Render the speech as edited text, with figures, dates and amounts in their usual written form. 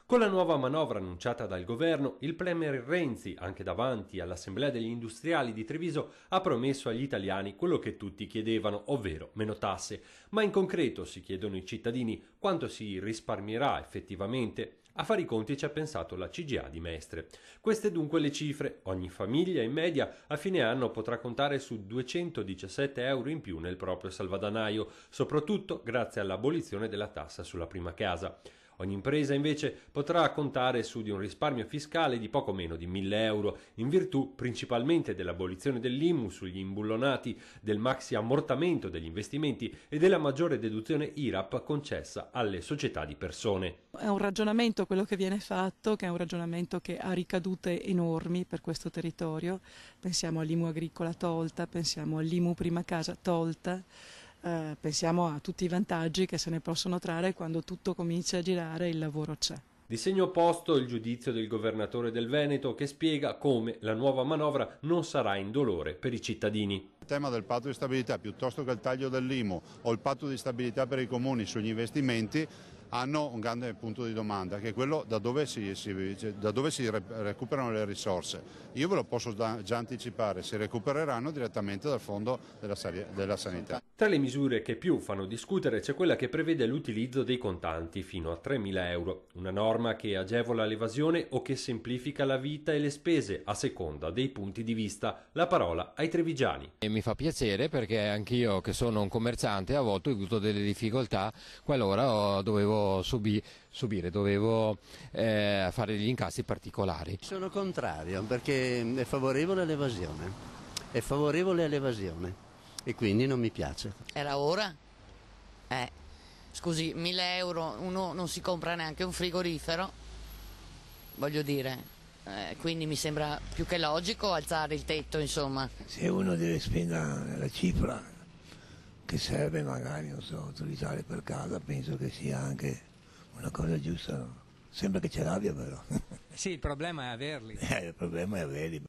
Con la nuova manovra annunciata dal governo, il premier Renzi, anche davanti all'Assemblea degli Industriali di Treviso, ha promesso agli italiani quello che tutti chiedevano, ovvero meno tasse. Ma in concreto si chiedono i cittadini quanto si risparmierà effettivamente. A fare i conti ci ha pensato la CGIA di Mestre. Queste dunque le cifre. Ogni famiglia in media a fine anno potrà contare su 217 euro in più nel proprio salvadanaio, soprattutto grazie all'abolizione della tassa sulla prima casa. Ogni impresa invece potrà contare su di un risparmio fiscale di poco meno di 1.000 euro, in virtù principalmente dell'abolizione dell'IMU sugli imbullonati, del maxi ammortamento degli investimenti e della maggiore deduzione IRAP concessa alle società di persone. È un ragionamento quello che viene fatto, che è un ragionamento che ha ricadute enormi per questo territorio. Pensiamo all'IMU agricola tolta, pensiamo all'IMU prima casa tolta. Pensiamo a tutti i vantaggi che se ne possono trarre quando tutto comincia a girare e il lavoro c'è. Di segno opposto il giudizio del governatore del Veneto che spiega come la nuova manovra non sarà indolore per i cittadini. Il tema del patto di stabilità piuttosto che il taglio dell'IMU o il patto di stabilità per i comuni sugli investimenti hanno un grande punto di domanda, che è quello da dove si recuperano le risorse. Io ve lo posso già anticipare, si recupereranno direttamente dal fondo della sanità. Tra le misure che più fanno discutere c'è quella che prevede l'utilizzo dei contanti fino a 3.000 euro, una norma che agevola l'evasione o che semplifica la vita e le spese a seconda dei punti di vista. La parola ai trevigiani. E mi fa piacere perché anch'io che sono un commerciante a volte ho avuto delle difficoltà, qualora dovevo fare degli incassi particolari. Sono contrario perché è favorevole all'evasione, e quindi non mi piace. Era ora? Scusi, 1.000 euro uno non si compra neanche un frigorifero, voglio dire, quindi mi sembra più che logico alzare il tetto, insomma. Se uno deve spendere la cifra che serve magari, non so, utilizzare per casa, penso che sia anche una cosa giusta, sembra che ce l'abbia però. Sì, il problema è averli. Il problema è averli.